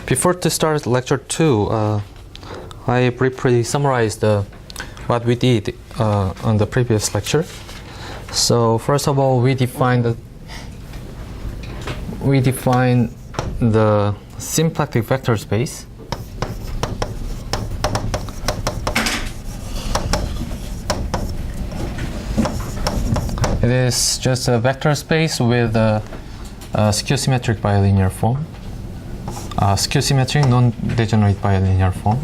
Before to start lecture 2, I briefly summarized what we did on the previous lecture. So first of all, we defined the symplectic vector space. It is just a vector space with a skew-symmetric bilinear form. Skew-symmetric, non-degenerate bilinear form.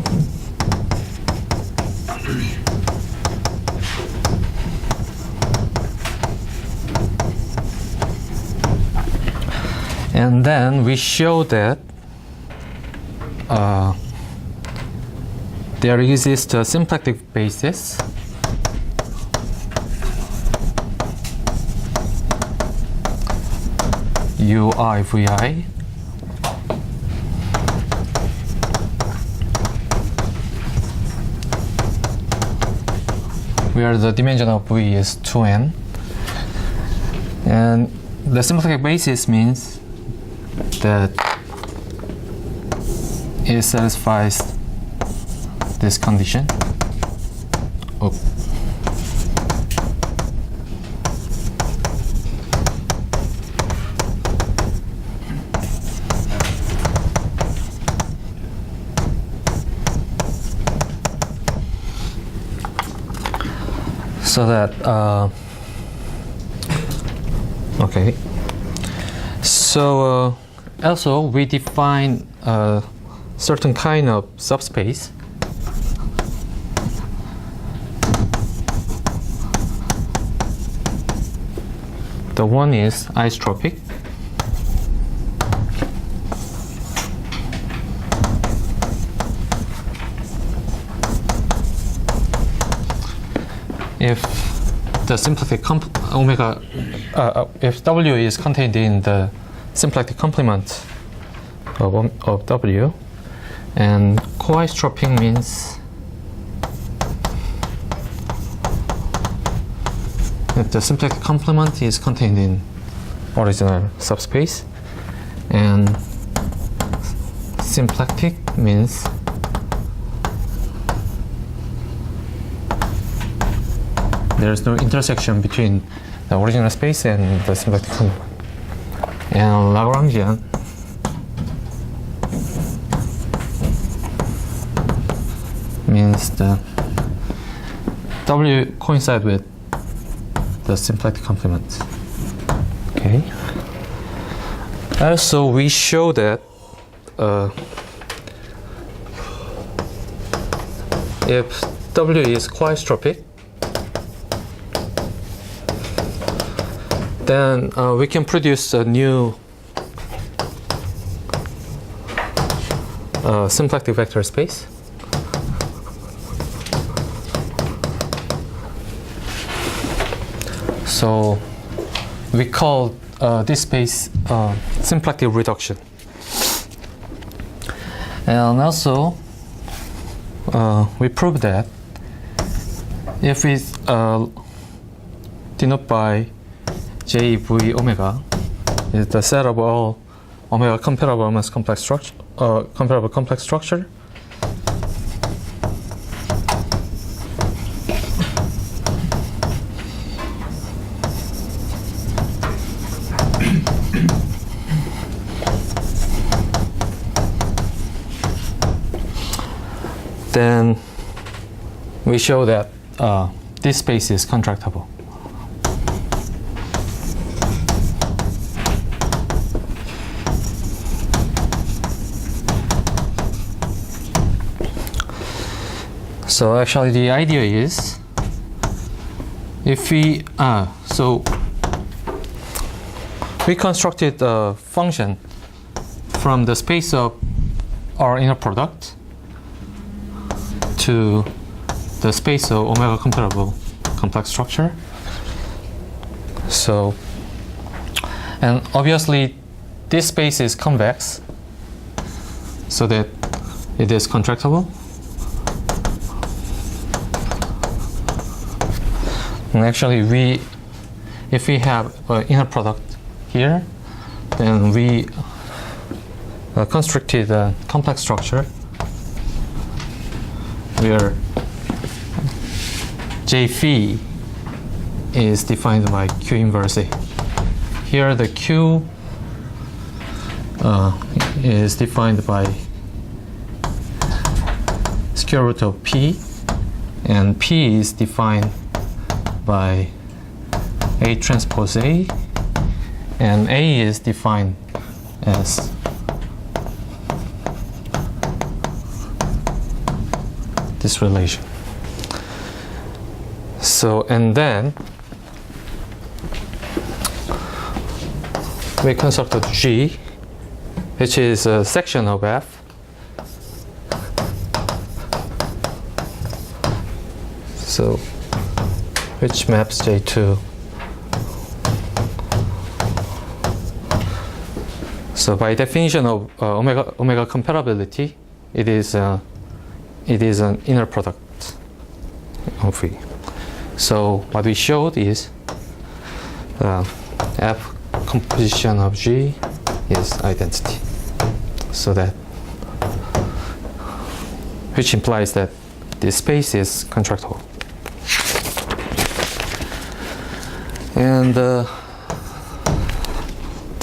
And then we show that there exists a symplectic basis UIVI where the dimension of V is 2n, and the symplectic basis means that it satisfies this condition. Oh. So that okay. So also we define a certain kind of subspace. The one is isotropic. If the symplectic if W is contained in the symplectic complement of W, and co-isotroping means that the symplectic complement is contained in original subspace, and symplectic means there is no intersection between the original space and the symplectic complement. And Lagrangian means the W coincide with the symplectic complement. Okay. Also, we show that if W is quadrotropic, then we can produce a new symplectic vector space. So we call this space symplectic reduction. And also we prove that if we denote by JV omega is the set of all omega comparable mass complex structure, comparable complex structure, then we show that this space is contractible. So actually the idea is, if we constructed a function from the space of our inner product to the space of omega comparable complex structure. So, and obviously this space is convex, so that it is contractible. And actually, if we have an inner product here, then we constructed a complex structure where J phi is defined by Q inverse A. Here the Q is defined by square root of P, and P is defined by A transpose A, and A is defined as this relation. So, and then we construct G, which is a section of F. So, which maps J to. So, by definition of omega comparability, it is an inner product of V. So, what we showed is F composition of G is identity. So that, which implies that this space is contractible. And the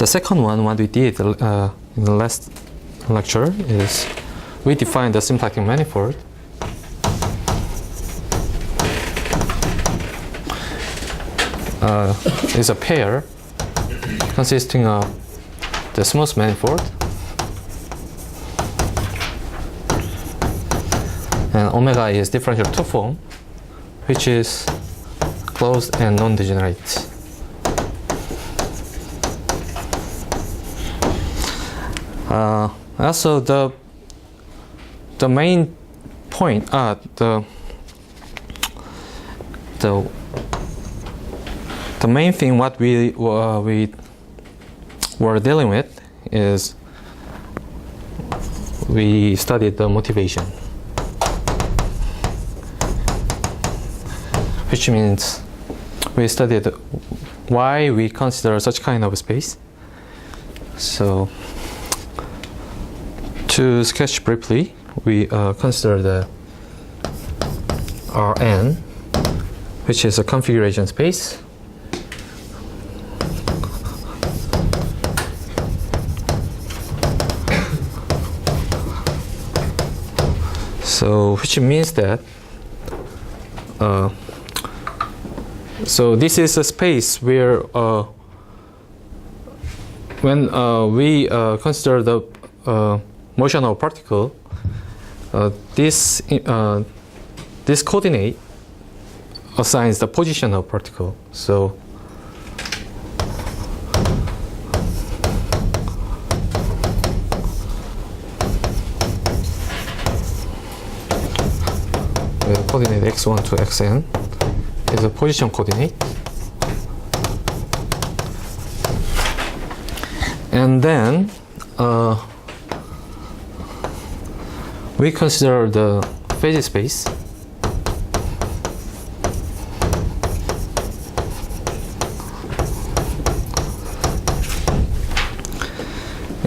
second one, what we did in the last lecture, is we defined the symplectic manifold. Is a pair consisting of the smooth manifold and omega is differential two form, which is closed and non-degenerate. Also, the main point, the main thing what we were dealing with is we studied the motivation, which means we studied why we consider such kind of space. So, to sketch briefly, we consider the Rn, which is a configuration space. So, which means that so this is a space where when we consider the motion of particle, this coordinate assigns the position of particle. So the coordinate x1 to xn is a position coordinate. And then we consider the phase space.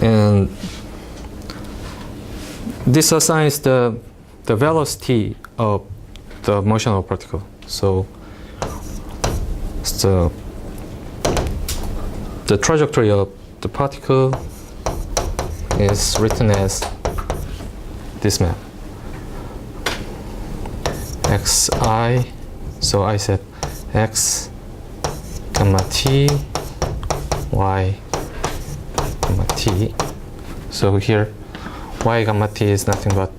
And this assigns the velocity of the motion of particle. So the trajectory of the particle is written as this map. xi, so I said x gamma t, y gamma t. So here y gamma t is nothing but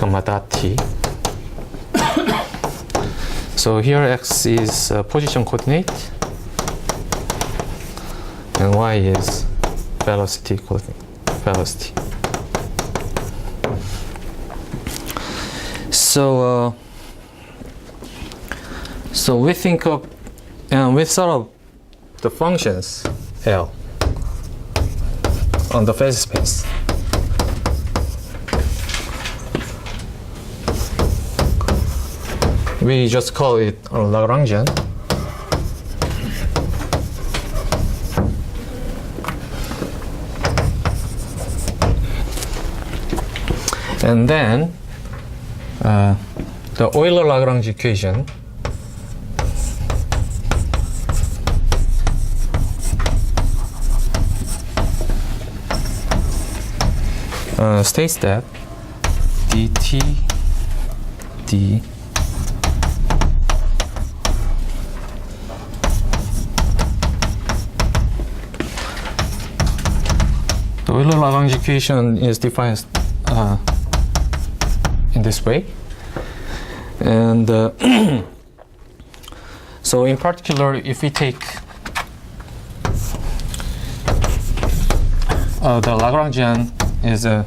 gamma dot t. So here x is position coordinate and y is velocity coordinate, velocity. So so we think of and we sort of the functions L on the phase space. We just call it a Lagrangian. And then the Euler-Lagrange equation states that dt d the Euler-Lagrange equation is defined in this way, and so in particular, if we take the Lagrangian is the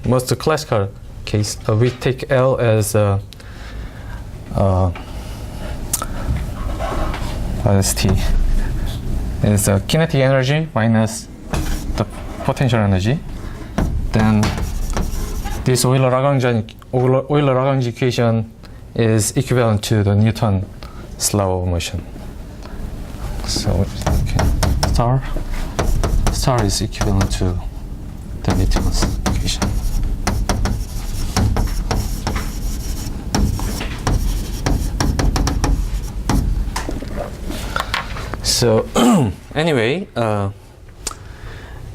most classical case. We take L as T is kinetic energy minus the potential energy. Then this Euler-Lagrange equation is equivalent to the Newton's law of motion. So star is equivalent to the Newton's equation. So anyway,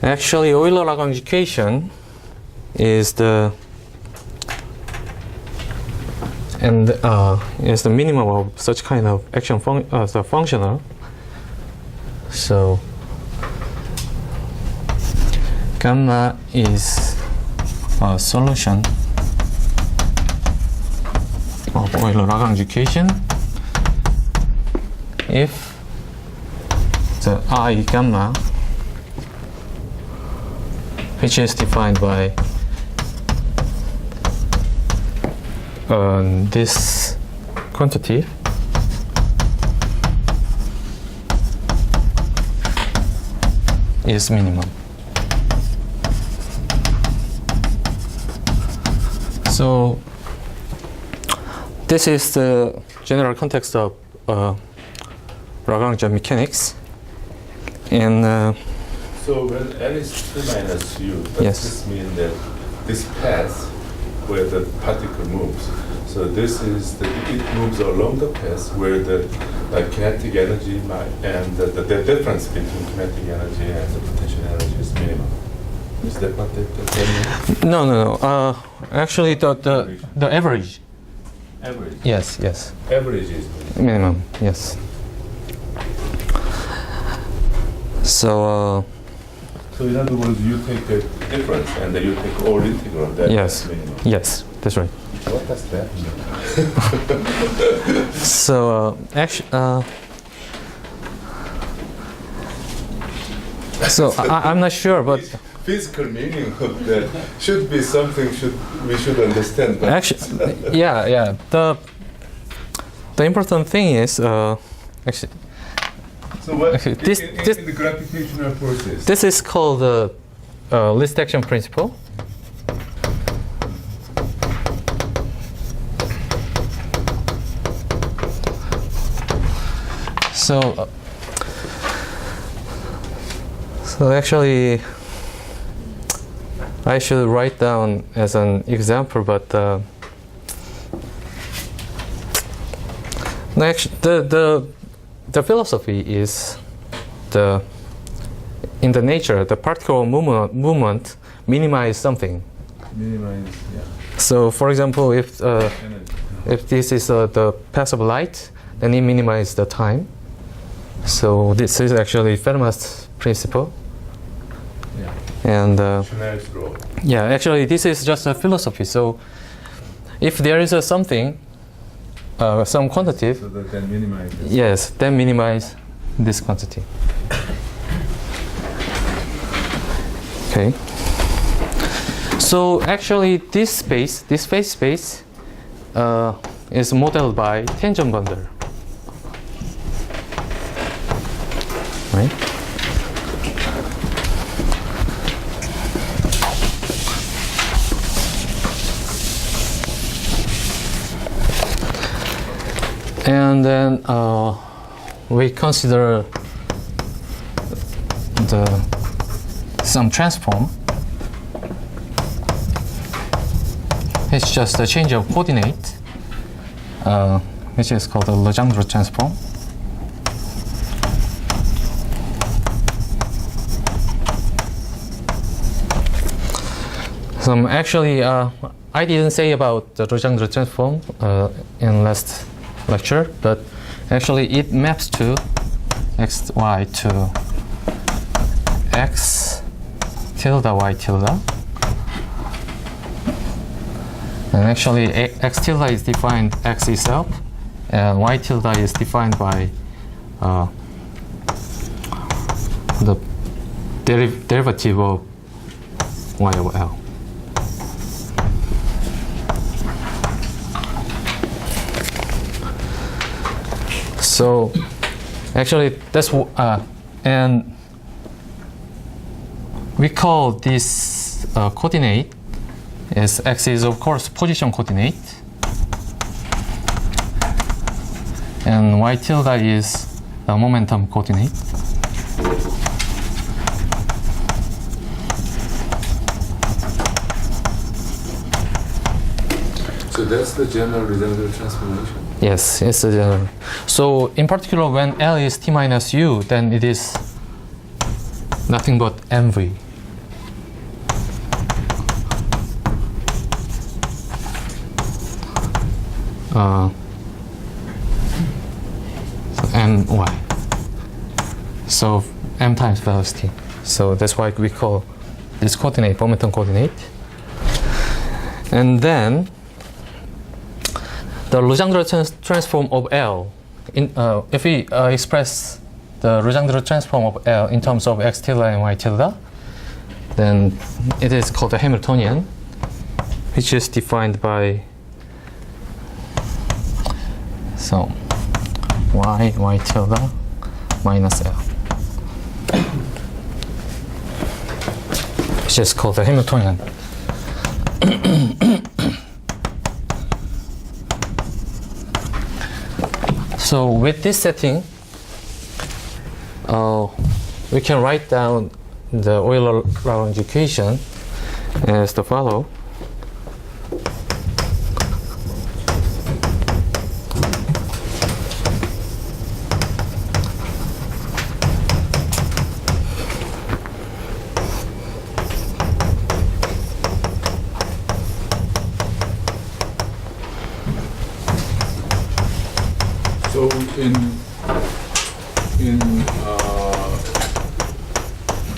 actually Euler-Lagrange equation is the minimum of such kind of action the functional. So gamma is a solution of Euler-Lagrange equation if the I gamma, which is defined by this quantity, is minimum. So this is the general context of Lagrangian mechanics. And so when L is T minus U, does yes. this mean that this path where the particle moves, so this is it moves along the path where the kinetic energy and the difference between kinetic energy and the potential energy is minimum. Is that what that means? No. Actually, the average. Average. Yes. Average is minimum. Yes. So in other words, you take the difference and then you take all integral. That's minimum. Yes, that's right. What does that mean? So actually, so I'm not sure, but physical meaning of that should be something we should understand. But actually, yeah. The important thing is actually. So what in the gravitational forces? This is called the least action principle. So actually, I should write down as an example, but no, actually, the philosophy is in the nature, the particle movement minimize something. Minimize, yeah. So, for example, if this is the path of light, then it minimizes the time. So this is actually Fermat's principle. Yeah. And Schnell's law. yeah, actually, this is just a philosophy. So if there is something. Some quantity. So that can minimize this. Yes, then minimize this quantity. Okay. So actually, this phase space, is modeled by tangent bundle. Right? And then we consider some transform. it's just a change of coordinate, which is called the Legendre transform. So actually, I didn't say about the Legendre transform in last lecture, but actually it maps to xy to x tilde y tilde. And actually x tilde is defined x itself, and y tilde is defined by the derivative of y over L. So actually that's and we call this coordinate as x is of course position coordinate, and y tilde is the momentum coordinate. So that's the general Legendre transformation? Yes, it's a general. So in particular, when L is t minus u, then it is nothing but mv. So my. So m times velocity. So that's why we call this coordinate momentum coordinate. And then the Legendre transform of L, if we express the Legendre transform of L in terms of x tilde and y tilde, then it is called a Hamiltonian, which is defined by so y tilde minus L, which is called a Hamiltonian. So with this setting, we can write down the Euler-Lagrange equation as the follow. So in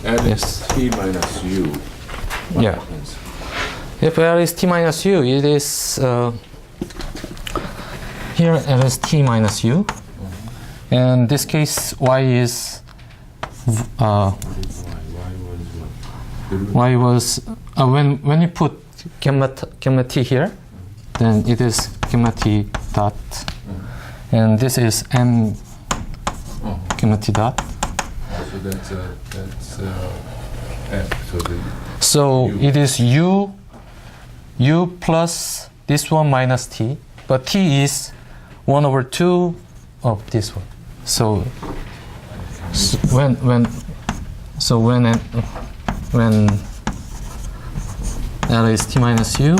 L is Yes. t minus u, what Yeah. happens? If L is t minus u, it is here L is t minus u, and in this case y is y was when you put gamma t here, then it is gamma t dot, and this is m gamma t dot. So that's f. So U. it is u plus this one minus t, but t is 1/2 of this one. So when L is t minus u,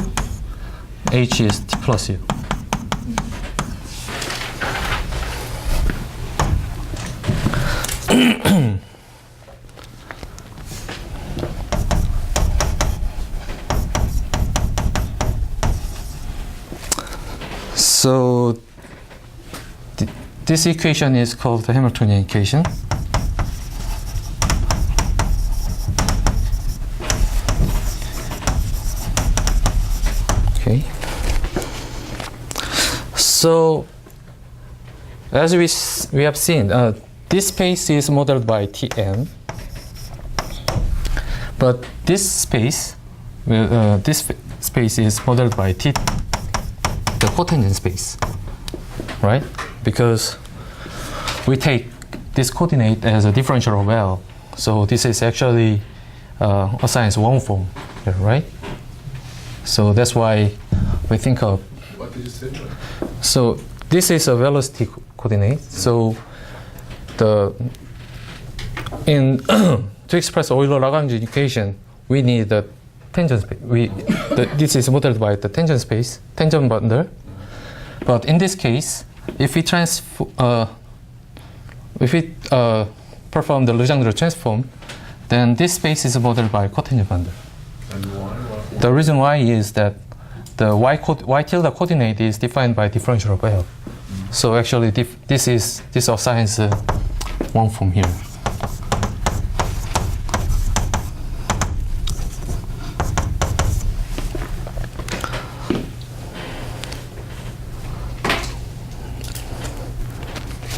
h is t plus u. So this equation is called the Hamiltonian equation. Okay. So as we have seen, this space is modeled by Tn, but this space is modeled by T, the cotangent space, right? Because we take this coordinate as a differential of L, so this is actually assigned as one form here, right? So that's why we think of. What did you say? So this is a velocity coordinate. So to express Euler-Lagrange equation, we need the tangent space. This is modeled by the tangent bundle. But in this case, if we perform the Legendre transform, then this space is modeled by cotangent bundle. And why? The reason why is that the y tilde coordinate is defined by differential of L. So actually, this assigns one form here.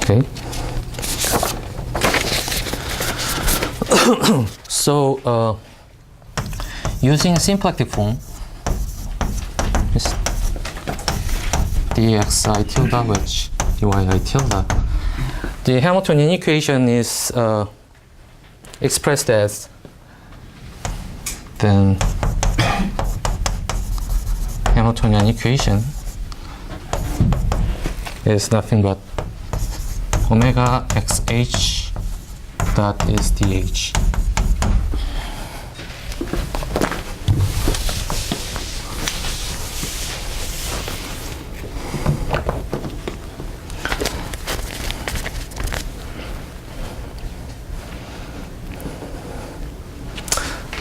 Okay. So using symplectic form, dxi tilde which dyi tilde, the Hamiltonian equation is expressed as then Hamiltonian equation is nothing but omega xh dot is dh.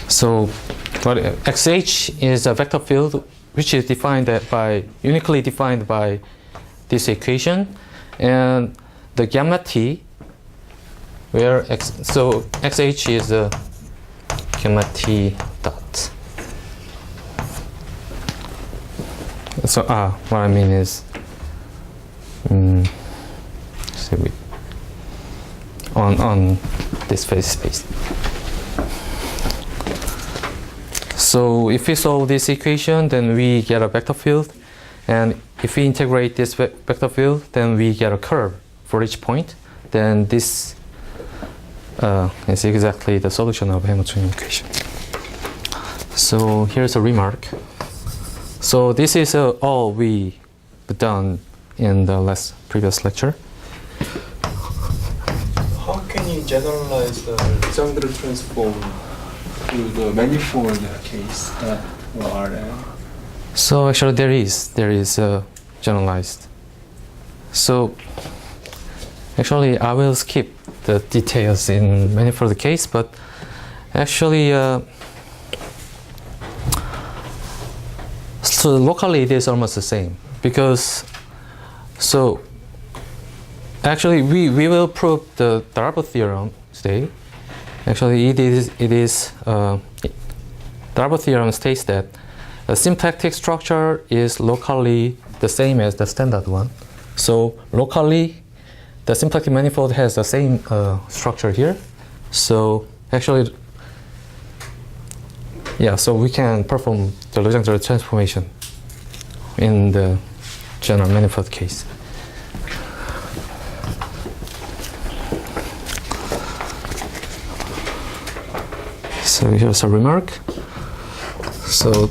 So, what xh is a vector field which is uniquely defined by this equation, and the gamma t, where xh is a gamma t dot. So what I mean is, on this phase space. So if we solve this equation, then we get a vector field, and if we integrate this vector field, then we get a curve for each point. Then this is exactly the solution of Hamiltonian equation. So here's a remark. So this is all we done in the previous lecture. How can you generalize the Legendre transform to the manifold case that are there? So actually there is generalized. So actually I will skip the details in manifold case, but actually so locally it is almost the same, because so actually we will prove the Darboux theorem today. Actually it is Darboux theorem states that a symplectic structure is locally the same as the standard one. So locally the symplectic manifold has the same structure here. So actually, yeah, so we can perform the Legendre transformation in the general manifold case. So here's a remark. So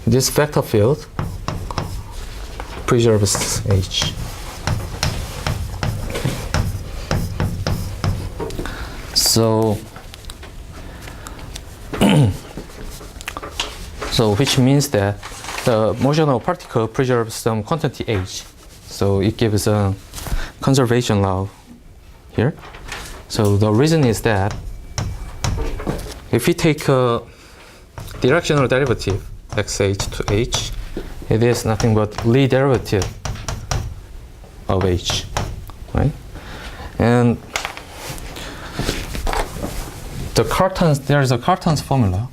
this vector field preserves H. So which means that the motional particle preserves some quantity H. So it gives a conservation law here. So the reason is that if we take a directional derivative xh to h, it is nothing but Lie derivative of h, right? And there is a Cartan's formula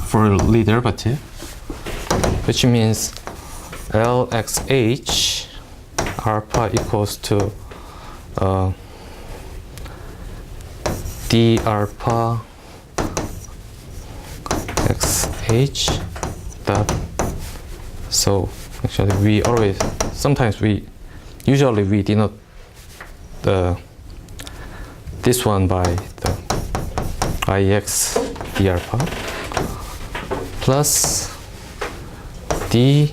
for Lie derivative, which means Lxh alpha equals to d alpha xh dot. So actually usually we denote this one by the ix d alpha plus d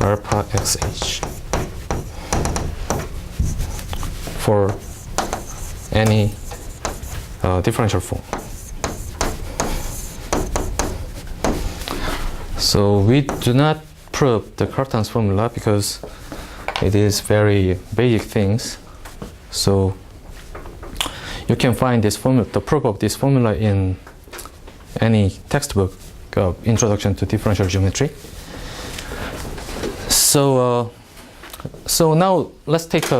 alpha xh for any differential form. So we do not prove the Cartan's formula because it is very basic things. So you can find this formula, the proof of this formula, in any textbook of Introduction to Differential Geometry. So now let's take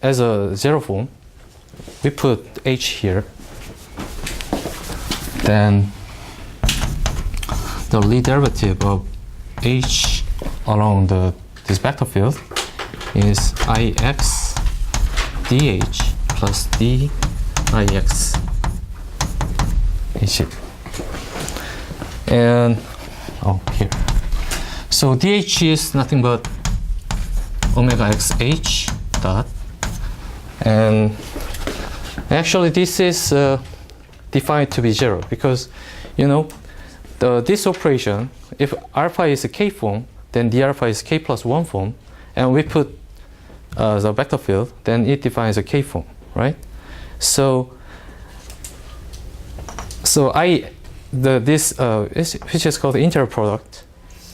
as a zero form. We put h here. Then the Lie derivative of h along this vector field is ix dh plus dix h. And here. So dh is nothing but omega xh dot, and actually this is defined to be 0 because, you know, this operation, if alpha is a k form, then d alpha is k plus 1 form, and we put the vector field, then it defines a k form, right? So this which is called the integral product,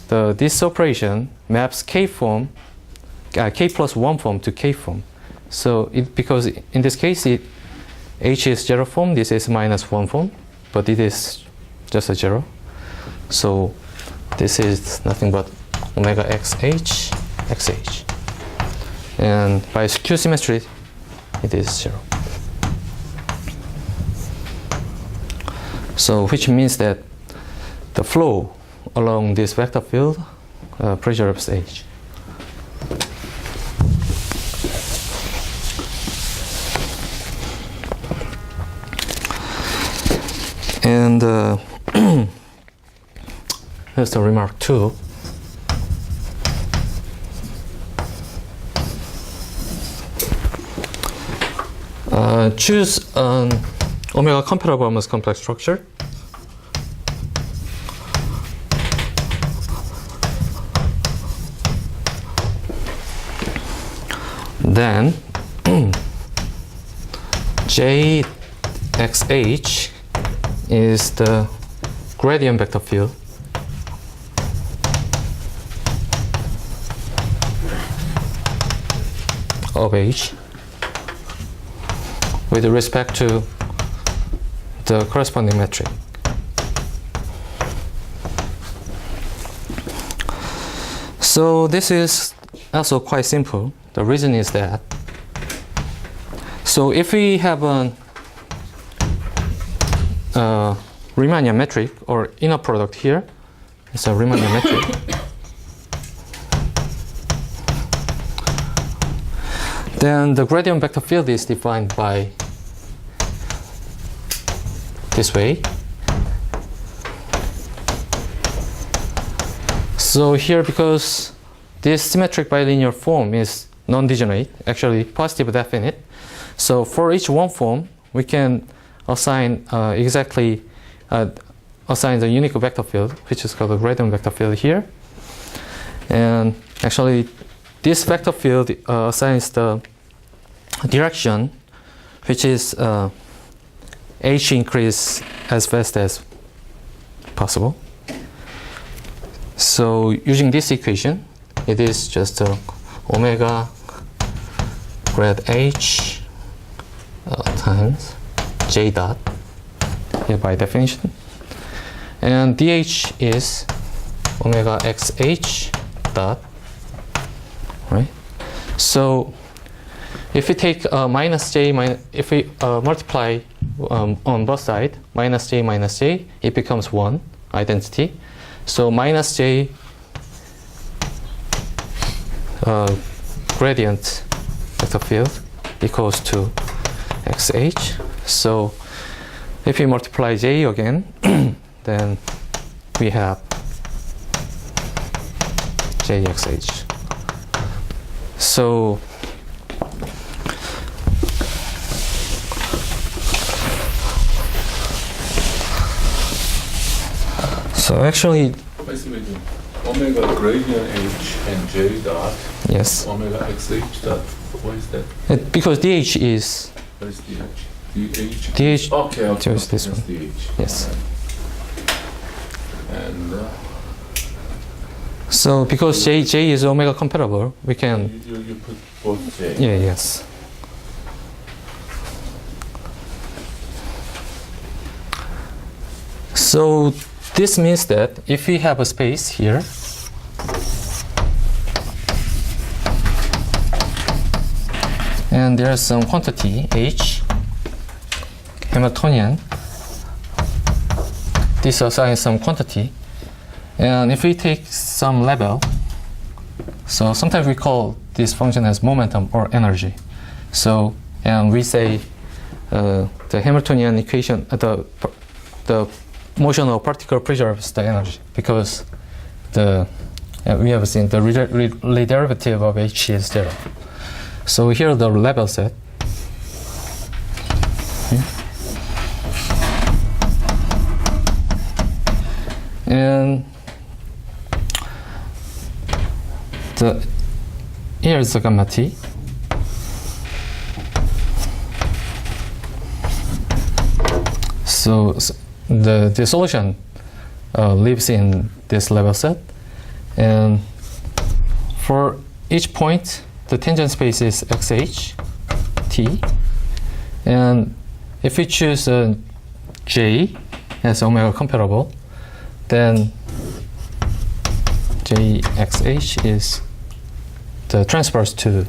this operation maps k form, k plus 1 form to k form. So because in this case h is 0 form, this is minus 1 form, but it is just a 0. So this is nothing but omega xh. And by skew symmetry, it is 0. So which means that the flow along this vector field preserves h. And here's the remark 2. Choose an omega comparable almost complex structure. Then jxh is the gradient vector field of h with respect to the corresponding metric. So this is also quite simple. The reason is that, so if we have a Riemannian metric or inner product here, it's a Riemannian metric. Then the gradient vector field is defined by this way. So here, because this symmetric bilinear form is non-degenerate, actually positive definite, so for each one form we can assign assign the unique vector field, which is called the gradient vector field here. And actually this vector field assigns the direction, which is h increase as fast as possible. So using this equation, it is just omega grad h times j dot here by definition, and dh is omega xh dot, right? So if we take minus j, if we multiply on both sides, minus j, it becomes 1 identity. So minus j gradient vector field equals to xh. So if we multiply j again, then we have jxh. So actually, omega gradient h and j dot. Yes. Omega xh dot. What is that? Because dh is. What is dh? DH. DH Okay. choose this That's one. DH. Yes. And So because J is omega compatible, we can. you put both J. Yeah. Yes. So this means that if we have a space here, and there's some quantity H, Hamiltonian, this assigns some quantity, and if we take some level, so sometimes we call this function as momentum or energy. So, and we say the Hamiltonian equation, the motion of particle preserves the energy because we have seen the Lie derivative of H is 0. So here the level set. Okay. And here is the gamma t. So the solution lives in this level set, and for each point the tangent space is xh t, and if we choose j as omega compatible, then jxh is the transverse to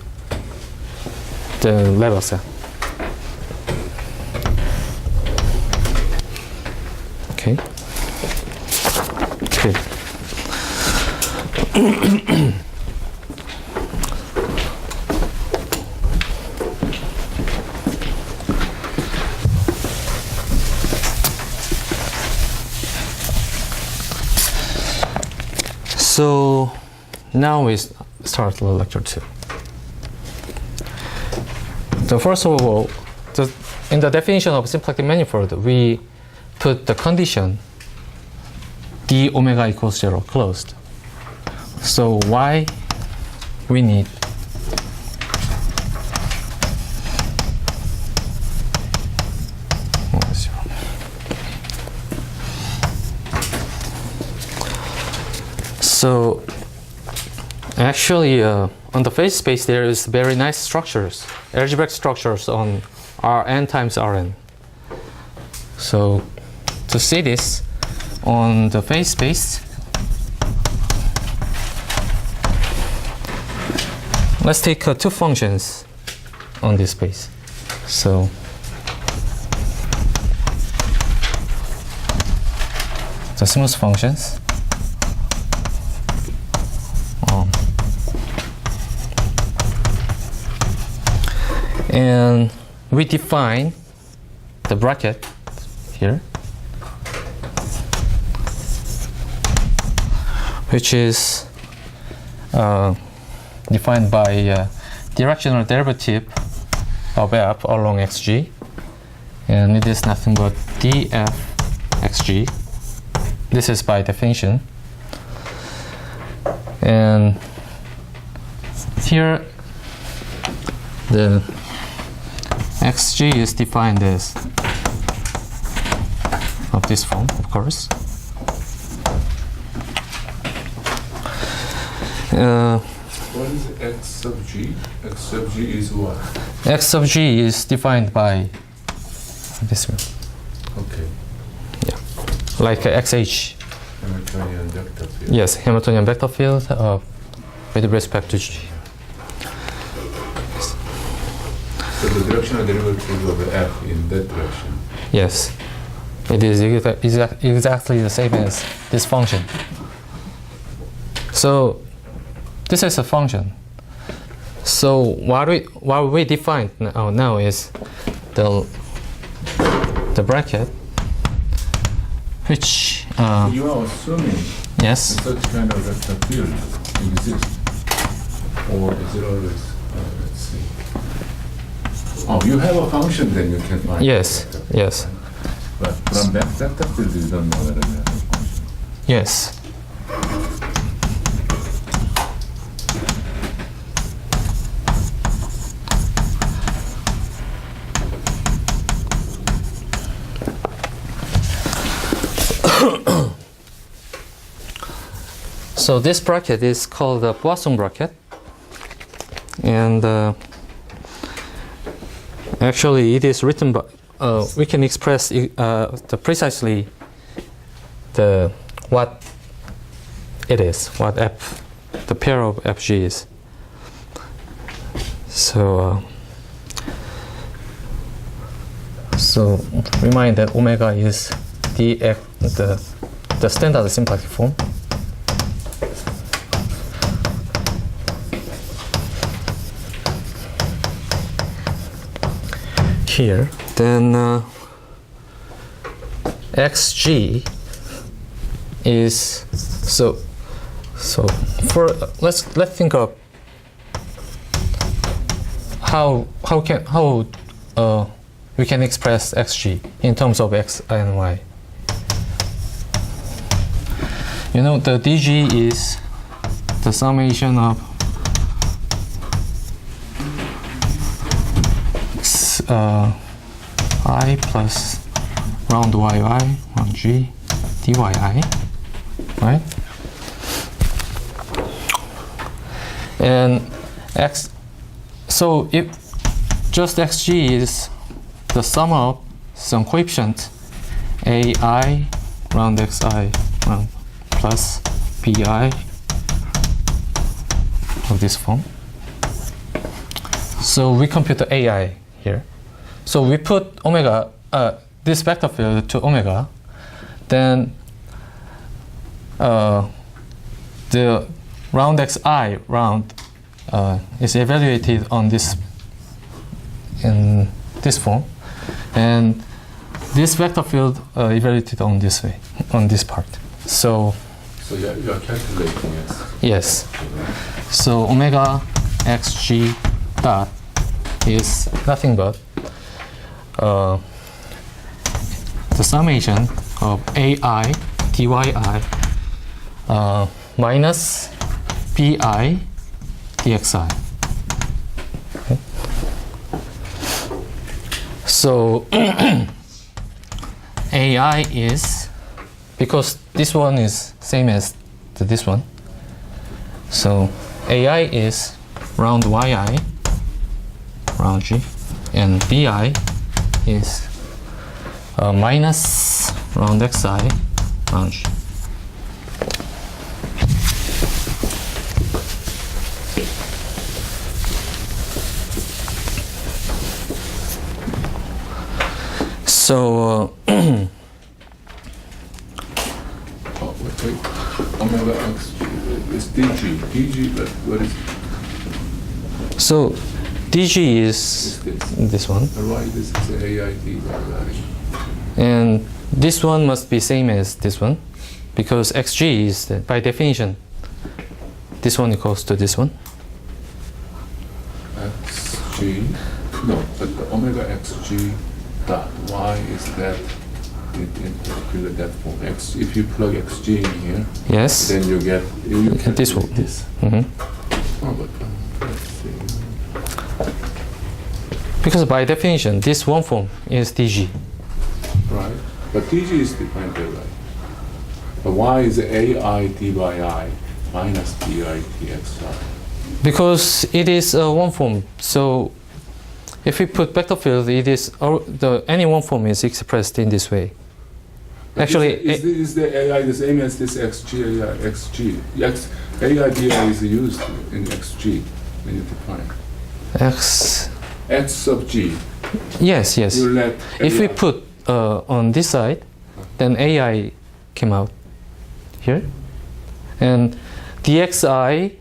the level set. Okay. Okay. So now we start the lecture 2. So first of all, in the definition of symplectic manifold, we put the condition d omega equals 0 closed. So why we need So actually on the phase space there is very nice structures, algebraic structures on Rn times Rn. So to see this on the phase space, let's take two functions on this space. So the smooth functions. And we define the bracket here, which is defined by directional derivative of f along xg, and it is nothing but df xg. This is by definition. And here the xg is defined as of this form, of course. What is x sub g? X sub g is what? X sub g is defined by this one. Okay. Yeah, like xh. Hamiltonian vector field. Yes, Hamiltonian vector field with respect to g. So the directional derivative of f in that direction. Yes, it is exactly the same as this function. So this is a function. So what we defined now is the bracket, which You are assuming yes, such kind of vector field exists, or is it always? Let's see. Oh, you have a function, then you can find. yes, the vector field. yes, But from that vector field, you don't know whether you have a function. yes. So this bracket is called the Poisson bracket, and actually it is written by, we can express precisely what it is, what f, the pair of fg is. So so remind that omega is the standard symplectic form. Here, then xg is so for let's think of how we can express xg in terms of x and y. You know, the dg is the summation of I plus round yi, round g, dyi, right? And x, so if just xg is the sum of some coefficient ai round xi round plus pi of this form. So we compute the ai here. So we put omega, this vector field to omega, then the round xi round is evaluated on this, in this form, and this vector field evaluated on this way, on this part. So you are calculating it. Yes. So omega xg dot is nothing but the summation of ai dyi minus pi dxi. Okay. So ai is, because this one is same as this one, so ai is round yi round g, and bi is minus round xi round g. So wait. Omega x is dg. dg, what is it? so dg is this one, Why this is AID? and this one must be same as this one, because xg is by definition this one equals to this one. xg, no, but the omega xg dot y is that in particular that form. X, if you plug xg in here, Yes. then you get This one. This. Mhm. Oh, but let's see. Because by definition this one form is dg. Right, but dg is defined there, right? But y is ai d by I minus di dxi. Because it is one form, so if we put vector field, it is any one form is expressed in this way. But Actually, is the ai the same as this xg ai xg? Ai di is used in xg when you define x sub g. Yes. You let If we AI. put on this side, then ai came out here, and dxi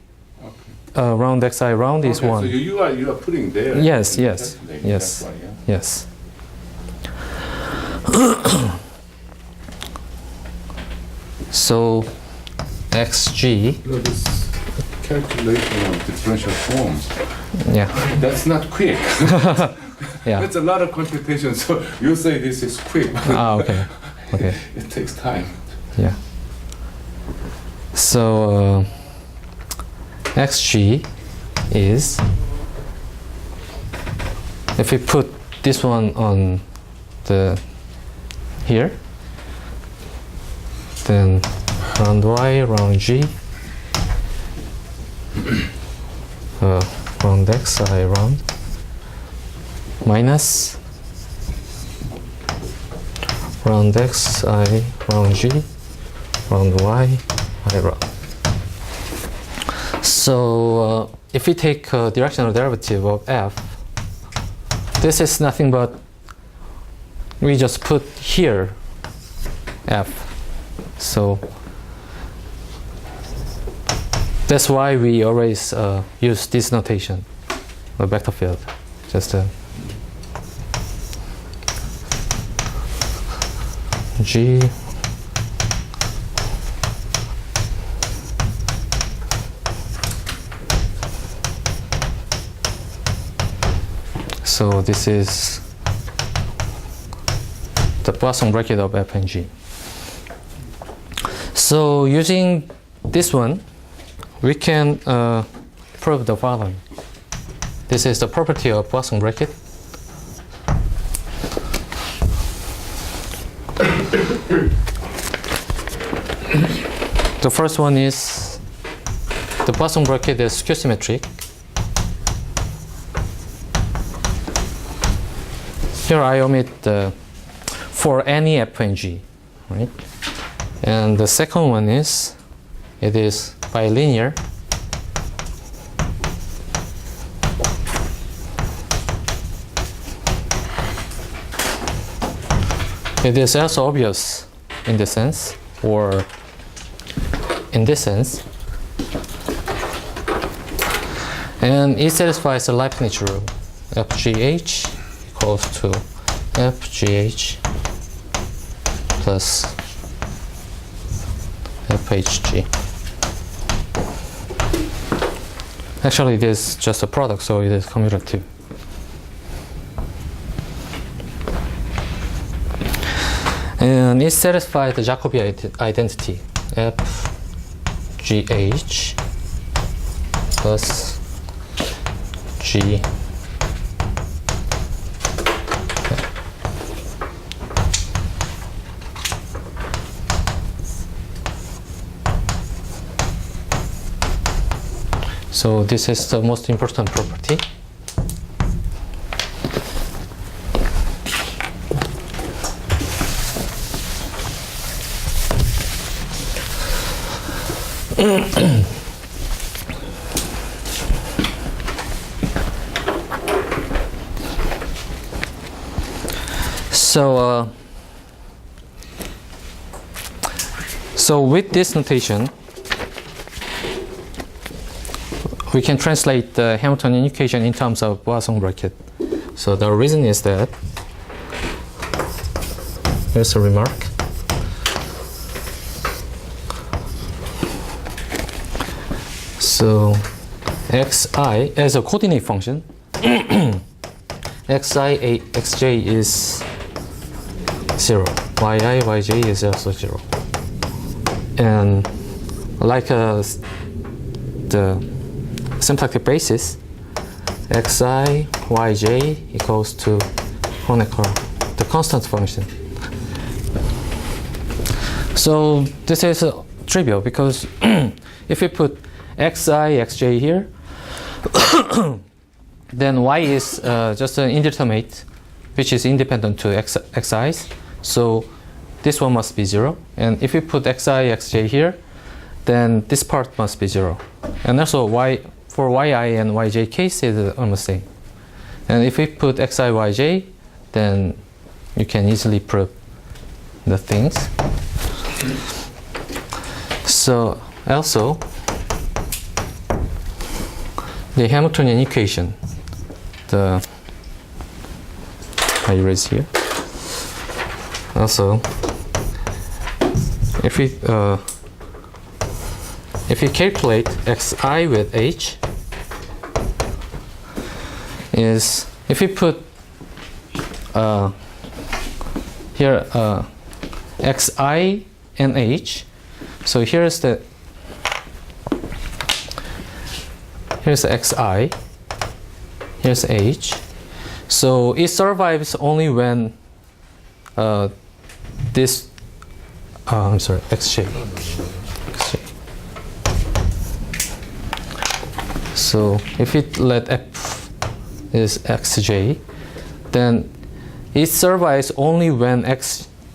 round xi round is Okay, one. So you are putting there. Yes, and yes, calculating, yes. that's why, yeah. Yes. So xg, No, this calculation of differential forms, yeah, that's not quick. yeah. It's a lot of computation. So you say this is quick. Okay. It takes time. Yeah. So xg is, if we put this one on the here, then round y, round g, round x, I round, minus round x, I round g, round y, I round. So if we take a directional derivative of f, this is nothing but we just put here f. So that's why we always use this notation, the vector field. Just G so this is the Poisson bracket of f and g. So using this one, we can prove the following. This is the property of Poisson bracket. The first one is the Poisson bracket is skew symmetric. Here I omit for any f and g, right? And the second one is it is bilinear. It is also obvious in this sense, or in this sense, and it satisfies the Leibniz rule. FGH equals to FGH plus FHG. Actually, it is just a product, so it is commutative. And it satisfies the Jacobi identity FGH plus G. So this is the most important property. So with this notation, we can translate the Hamiltonian equation in terms of Poisson bracket. So the reason is that, here's a remark. So xi as a coordinate function, xi xj is 0, yi yj is also 0. And like the symplectic basis, xi yj equals to Honecker, the constant function. So this is trivial because if we put xi xj here, then y is just an indeterminate which is independent to xi's. So this one must be 0. And if we put xi xj here, then this part must be 0. And also for yi and yj case is almost the same. And if we put xi yj, then you can easily prove the things. So also the Hamiltonian equation, I erase here. Also, if we calculate xi with h, is if we put here xi and h, so here's the xi, here's h. So it survives only when this I'm sorry, xj. xj. So if it let f is xj, then it survives only when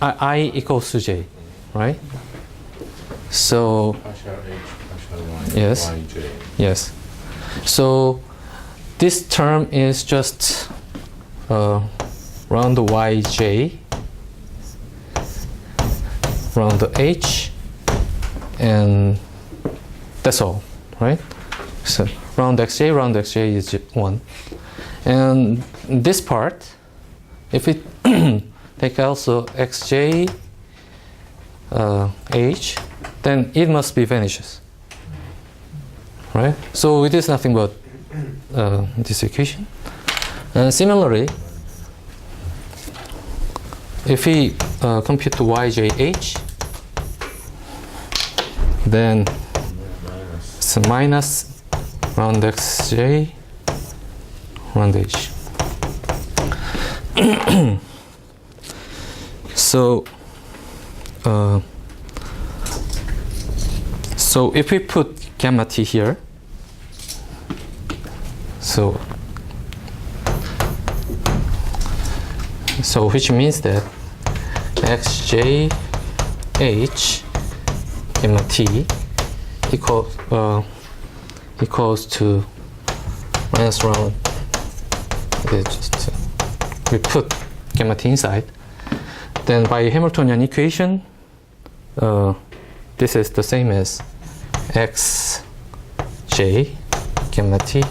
I equals to j, right? So Partial h, partial y, yes, yj. yes. So this term is just round yj, round h, and that's all, right? So round xj is 1. And this part, if we take also xj h, then it must be vanishes, right? So it is nothing but this equation. And similarly, if we compute yj then it's minus round xj round h. So so if we put gamma t here, so which means that xj h gamma t equals to minus round. We put gamma t inside. Then by Hamiltonian equation, this is the same as xj gamma t.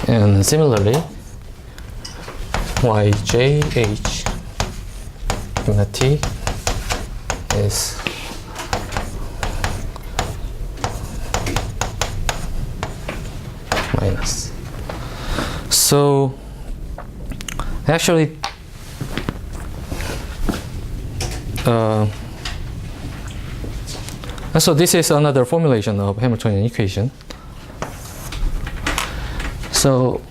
And similarly, yj h gamma t is minus. So actually so this is another formulation of Hamiltonian equation. So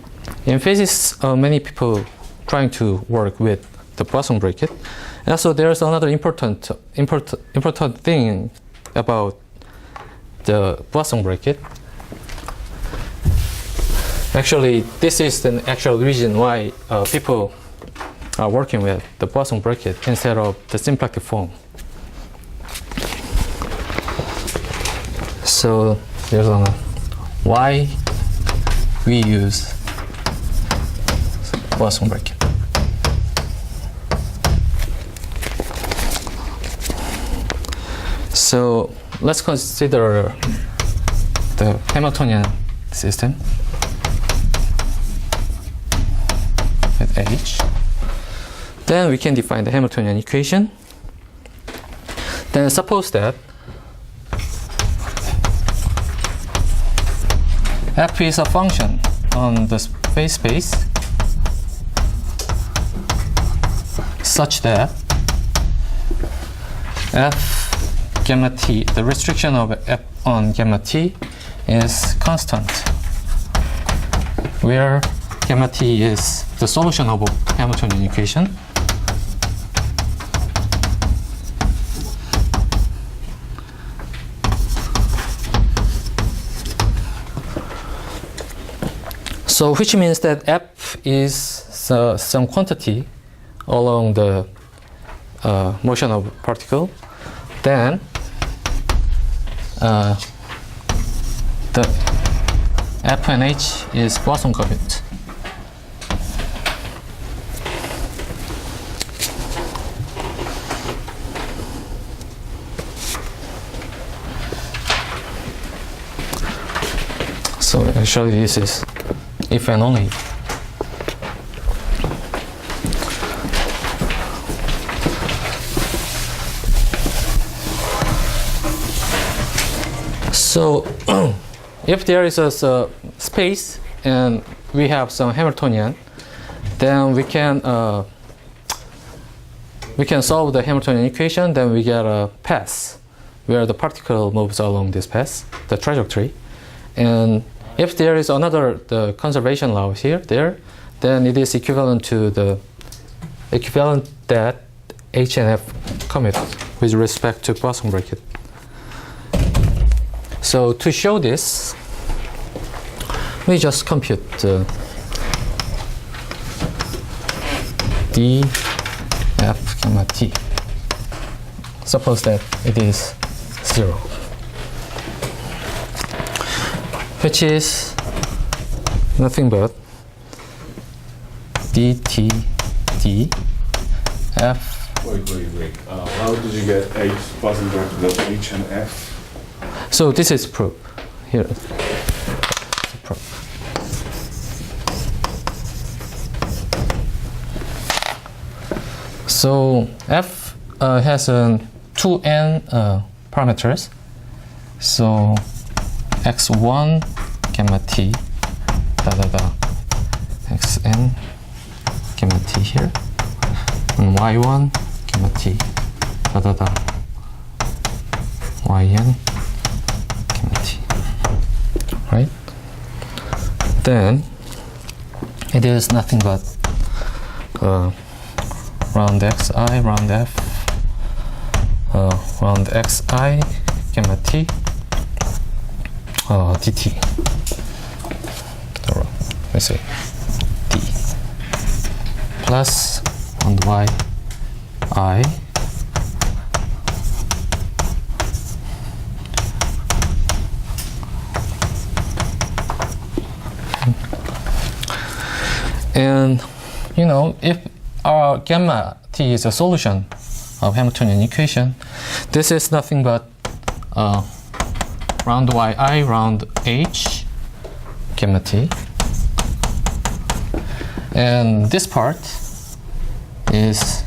in physics, many people trying to work with the Poisson bracket. And so there's another important thing about the Poisson bracket. Actually, this is the actual reason why people are working with the Poisson bracket instead of the symplectic form. So there's why we use Poisson bracket. So let's consider the Hamiltonian system with H. Then we can define the Hamiltonian equation. Then suppose that f is a function on the phase space such that f gamma t, the restriction of f on gamma t is constant, where gamma t is the solution of a Hamiltonian equation. So which means that f is some quantity along the motion of particle, then the f and h is Poisson covariant. So actually this is if and only. So if there is a space and we have some Hamiltonian, then we can solve the Hamiltonian equation. Then we get a path where the particle moves along this path, the trajectory. And if there is the conservation law here, then it is equivalent that H and F commute with respect to Poisson bracket. So to show this, we just compute D, F, gamma T. Suppose that it is 0, which is nothing but dt d f. Wait. How did you get H Poisson bracket of H and F? So this is proof. Here, proof. So f has 2n parameters. So x1 gamma t xn gamma t here, and y1 gamma t yn gamma t, right? Then it is nothing but round xi, round f, round xi gamma t dt. Or let's say d plus round y I and you know, if our gamma t is a solution of Hamiltonian equation, this is nothing but round yi round h gamma t, and this part is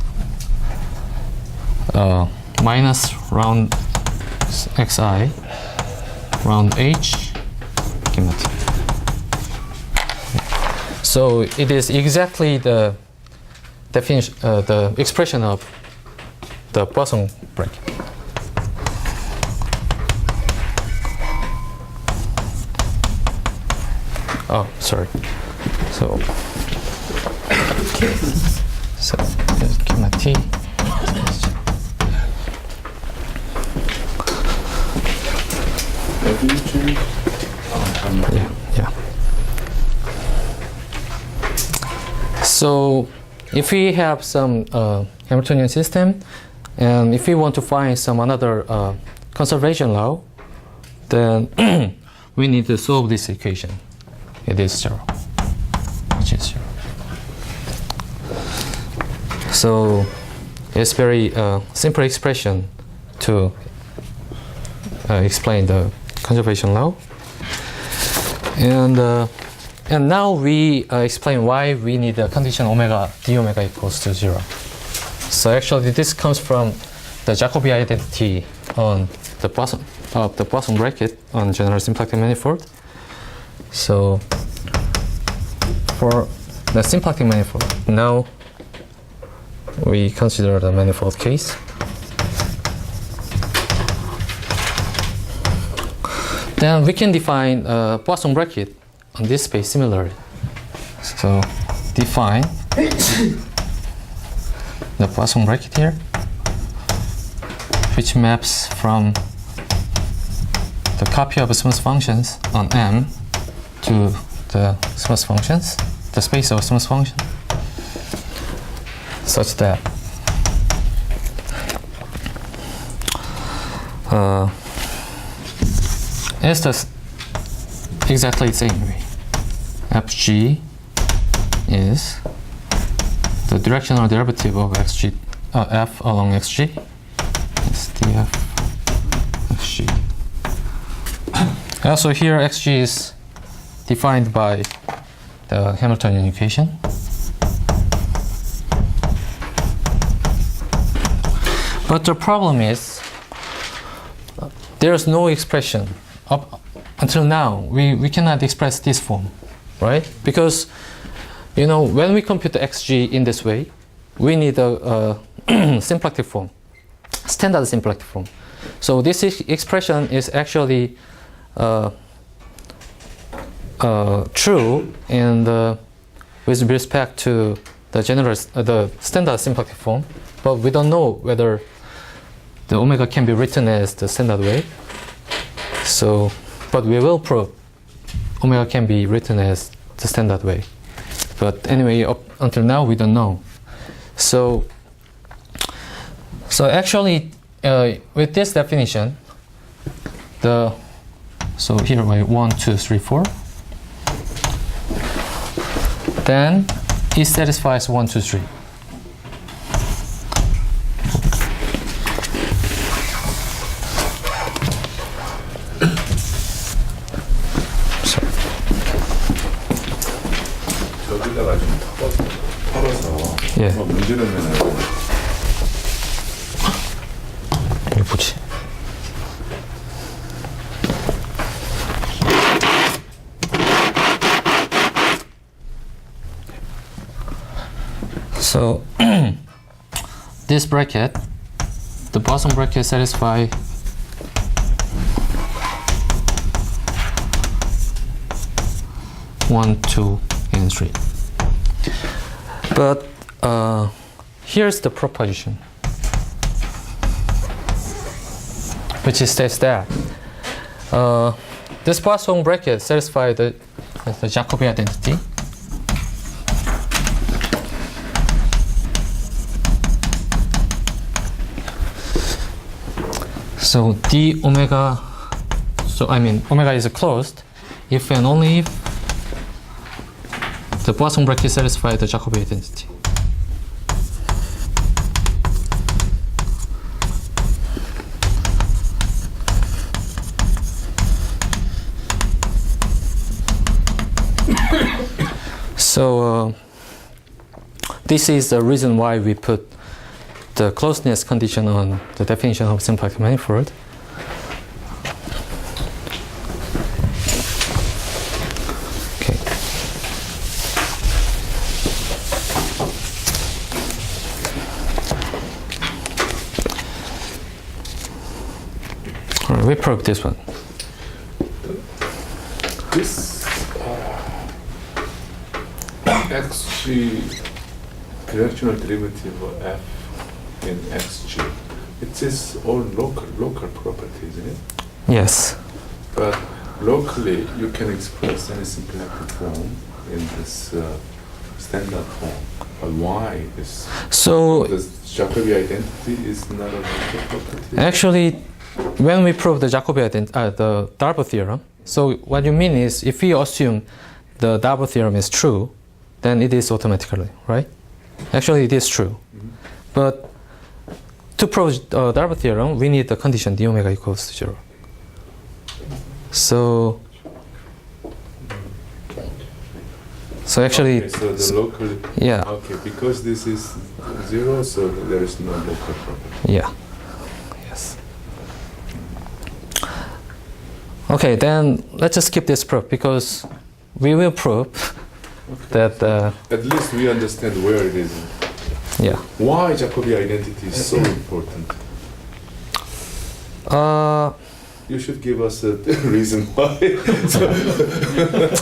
minus round xi round h gamma t. So it is exactly the definition, the expression of the Poisson bracket. Oh, sorry. So gamma t. Yeah. So if we have some Hamiltonian system, and if we want to find some another conservation law, then we need to solve this equation. It is 0, which is 0. So it's very simple expression to explain the conservation law. And now we explain why we need the condition omega d omega equals to 0. So actually this comes from the Jacobi identity on the Poisson bracket on general symplectic manifold. So for the symplectic manifold, now we consider the manifold case. Then we can define Poisson bracket on this space similarly. So define the Poisson bracket here, which maps from the copy of smooth functions on M to the smooth functions, the space of smooth function, such that it's just exactly the same way. Fg is the directional derivative of xg, f along xg. It's df xg. Also here xg is defined by the Hamiltonian equation. But the problem is there is no expression up until now. We cannot express this form, right? Because you know, when we compute the xg in this way, we need a symplectic form, standard symplectic form. So this expression is actually true, and with respect to the standard symplectic form, but we don't know whether the omega can be written as the standard way. So, but we will prove omega can be written as the standard way. But anyway, up until now we don't know. So actually, with this definition, so here we 1, 2, 3, 4. Then it satisfies 1, 2, 3. 저기다가 좀 털어서 예. 뭐 문지르면은 이게 뭐지? So this bracket, the bottom bracket satisfy one, 2, and 3. But here's the proposition, which states that this bottom bracket satisfies the Jacobi identity. So d omega, so I mean omega is closed if and only if the bottom bracket satisfies the Jacobi identity. So this is the reason why we put the closeness condition on the definition of symplectic manifold. Okay. All right, we prove this one. this xg directional derivative of f in xg, it is all local property, isn't it? Yes. But locally, you can express any symplectic form in this standard form. But why is So the Jacobi identity is not a local property? actually, when we prove the Jacobi the Darboux theorem, so what you mean is if we assume the Darboux theorem is true, then it is automatically, right? Actually, it is true. But to prove Darboux theorem, we need the condition d omega equals to 0. So actually, Okay, so the local, yeah, okay, because this is 0, so there is no local property. yeah, yes. Okay, then let's just skip this proof because we will prove that At least we understand where it is. yeah. Why Jacobi identity is so important? You should give us a reason why. So- At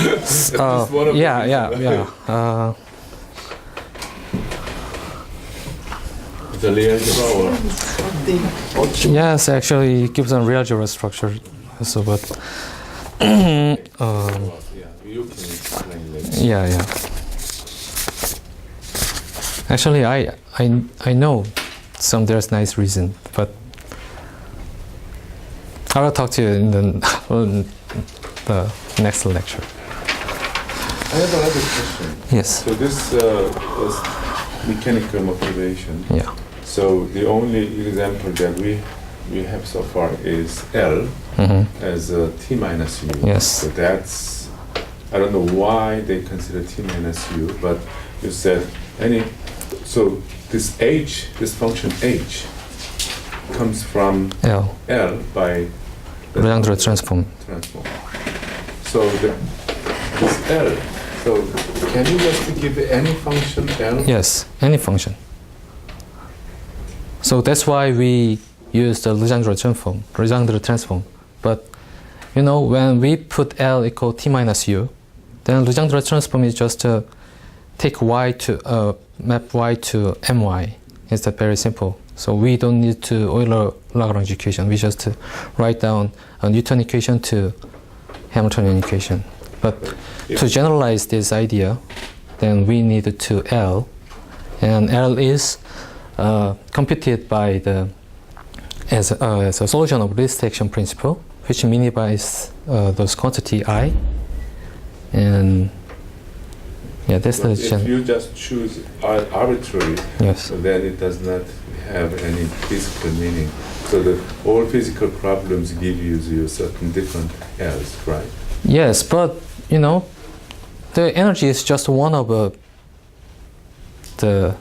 least one of the yeah. The layer power. Yes, actually, it gives a real algebra structure. So, but Yeah, you can explain later. yeah. Actually, I know there's nice reason, but I will talk to you in the next lecture. I have another question. Yes. So this was mechanical motivation. Yeah. So the only example that we have so far is L as T minus U. Yes. So that's, I don't know why they consider T minus U, but you said so this H, this function H, comes from L. by the Legendre transform. So this L, so can you just give any function L? Yes, any function. So that's why we use the Legendre transform. But you know, when we put L equal T minus U, then Legendre transform is just take y to map y to my. It's that very simple. So we don't need to Euler-Lagrange equation. We just write down a Newton equation to Hamiltonian equation. But to generalize this idea, then we need to L, and L is computed by the as a solution of least action principle, which minifies those quantity I, and yeah, that's the if you just choose arbitrary, yes. then it does not have any physical meaning. So all physical problems give you certain different L's, right? Yes, but you know, the energy is just one of the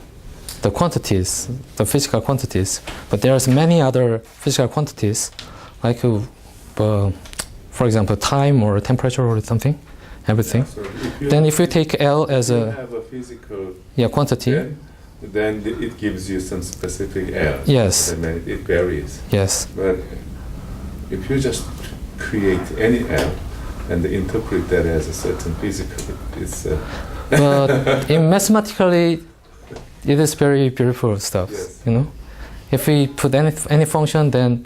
quantities, the physical quantities. But there's many other physical quantities, like for example, time or temperature or something, everything. So if you take L as you have a physical quantity, then it gives you some specific L. Yes. And then it varies. Yes. But if you just create any L and interpret that as a certain physical, it's. But in mathematically, it is very beautiful stuff. Yes. You know, if we put any function, then